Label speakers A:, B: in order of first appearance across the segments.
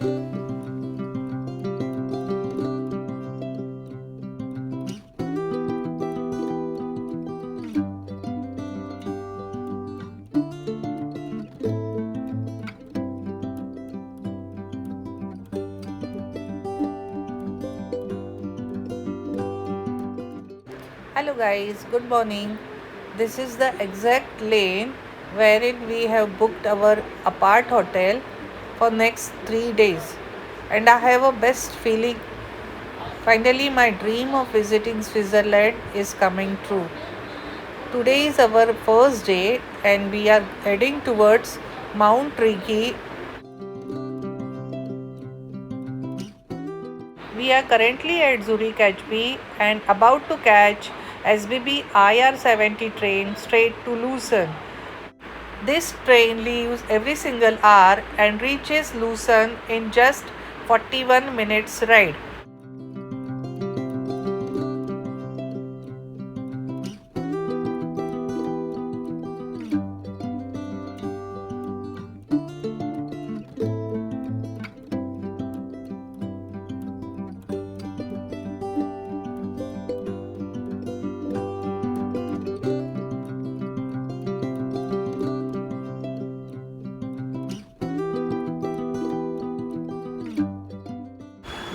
A: Hello guys, good morning. This is the exact lane wherein we have booked our apart hotel for next 3 days. And I have a best feeling. Finally my dream of visiting Switzerland is coming true. Today is our first day and we are heading towards Mount Rigi. We are currently at Zurich HB and about to catch SBB IR70 train straight to Lucerne. This train leaves every single hour and reaches Lucerne in just 41 minutes ride.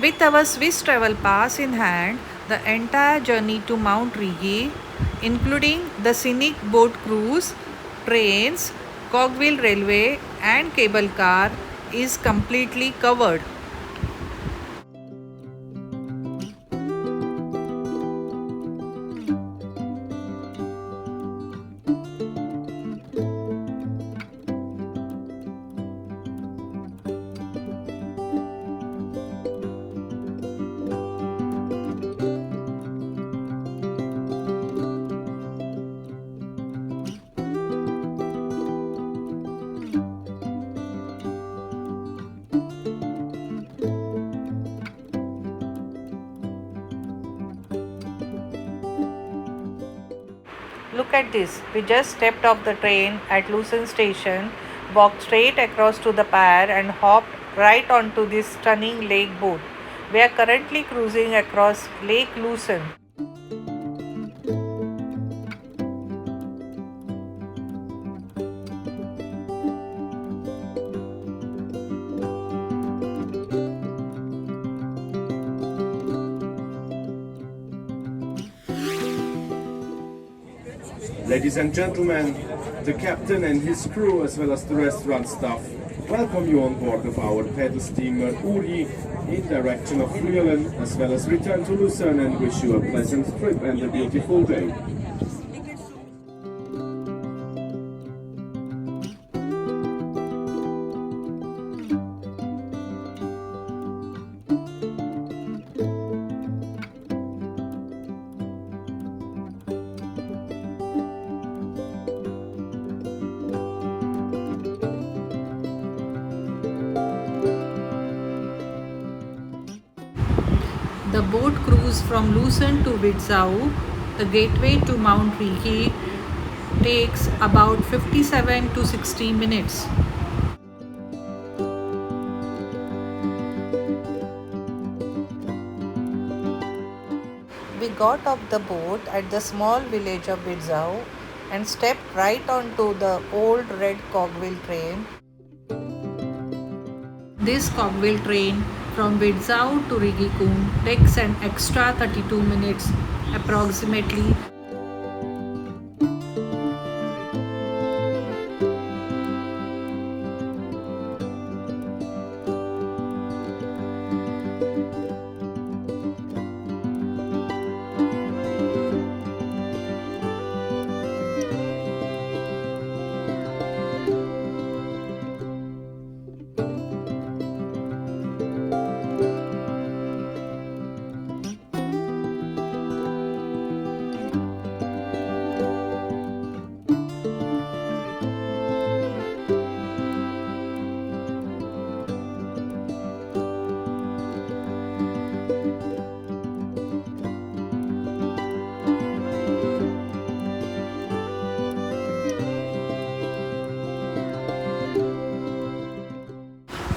A: With our Swiss travel pass in hand, the entire journey to Mount Rigi, including the Scenic Boat Cruise, trains, cogwheel railway, and cable car, is completely covered. Look at this. We just stepped off the train at Lucerne station, walked straight across to the pier and hopped right onto this stunning lake boat. We are currently cruising across Lake Lucerne.
B: Ladies and gentlemen, the captain and his crew as well as the restaurant staff welcome you on board of our pedal steamer Uri in direction of Flüelen as well as return to Lucerne and wish you a pleasant trip and a beautiful day.
A: The boat cruise from Lucerne to Vitznau, the gateway to Mount Rigi, takes about 57 to 60 minutes. We got off the boat at the small village of Vitznau and stepped right onto the old red cogwheel train. This cogwheel train from Vitznau to Rigi takes an extra 32 minutes approximately.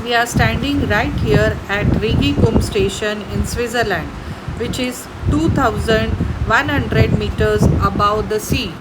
A: we are standing right here at Rigi Kulm station in Switzerland, which is 2100 meters above the sea.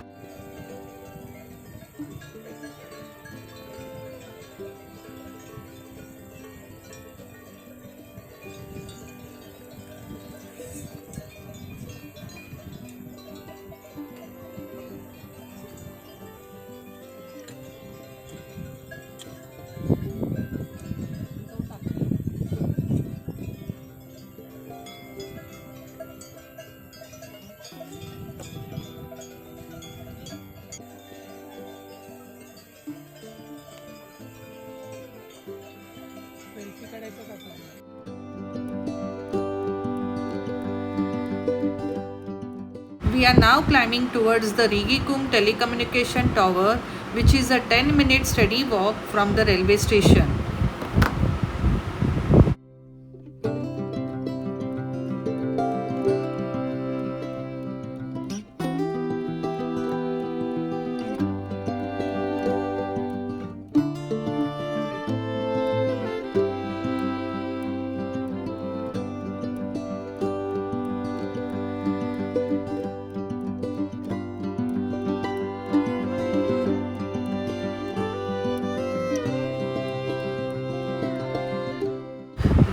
A: We are now climbing towards the Rigi Kulm telecommunication tower, which is a 10-minute steady walk from the railway station.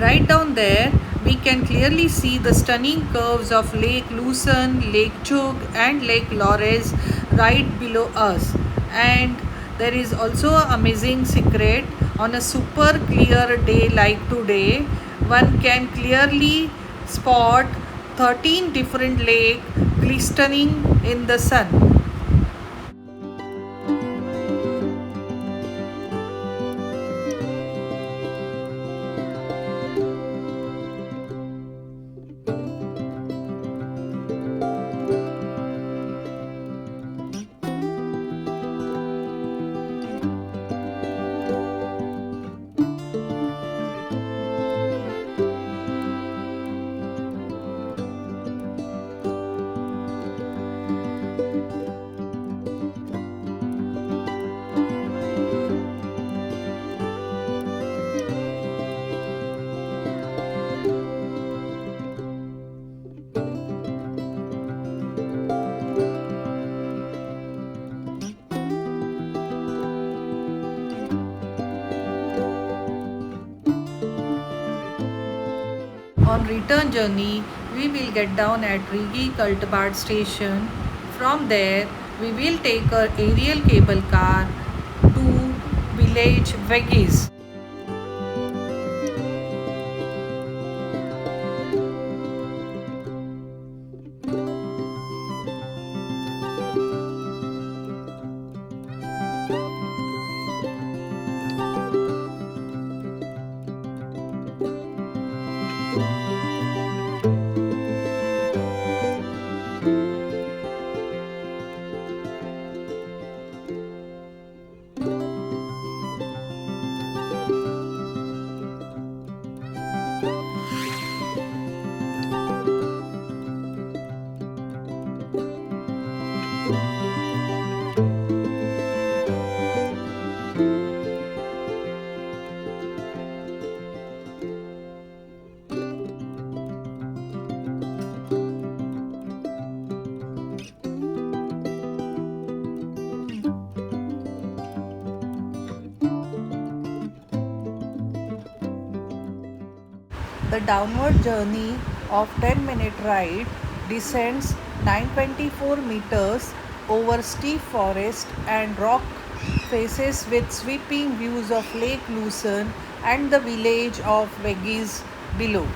A: Right down there, we can clearly see the stunning curves of Lake Lucerne, Lake Zug, and Lake Lorez right below us. And there is also an amazing secret: on a super clear day like today, one can clearly spot 13 different lakes glistening in the sun. On return journey, we will get down at Rigi Kultbad station. From there, we will take a aerial cable car to village Weggis. The downward journey of 10-minute ride descends 924 meters over steep forest and rock faces with sweeping views of Lake Lucerne and the village of Weggis below.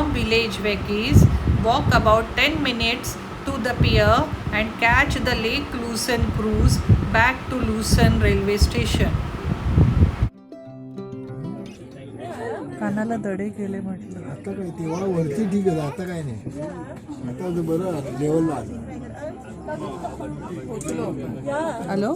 A: From village Weggis, walk about 10 minutes to the pier and catch the Lake Lucerne cruise back to Lucerne railway station. कानाला दडे केले म्हटलं.
C: आता काय तेव्हा वरती ठीक आहे, आता काय नाही. आता बरं लेवलला आलं.
A: Hello.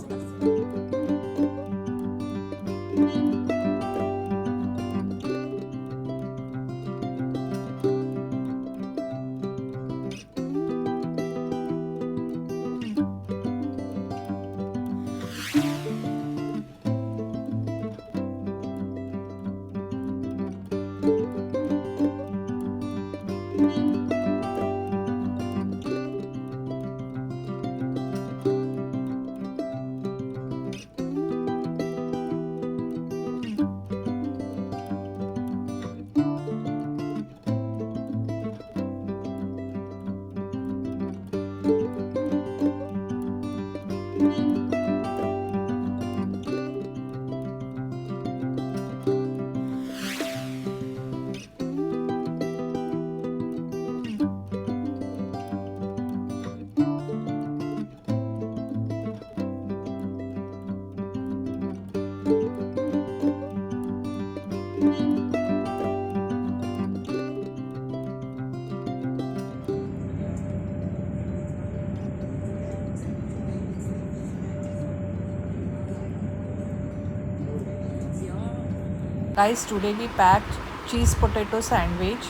A: Guys, today we packed cheese potato sandwich,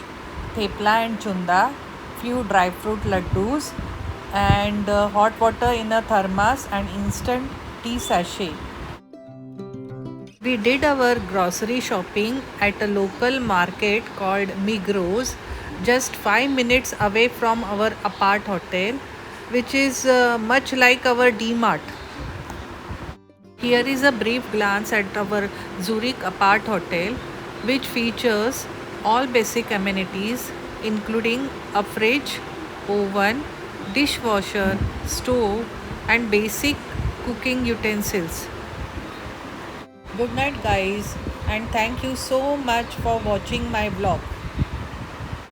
A: thepla and chunda, few dry fruit laddus, and hot water in a thermos and instant tea sachet. We did our grocery shopping at a local market called Migros, just 5 minutes away from our apart hotel, which is much like our D-Mart. Here is a brief glance at our Zurich apart hotel, which features all basic amenities including a fridge, oven, dishwasher, stove, and basic cooking utensils. Good night, guys, and thank you so much for watching my vlog.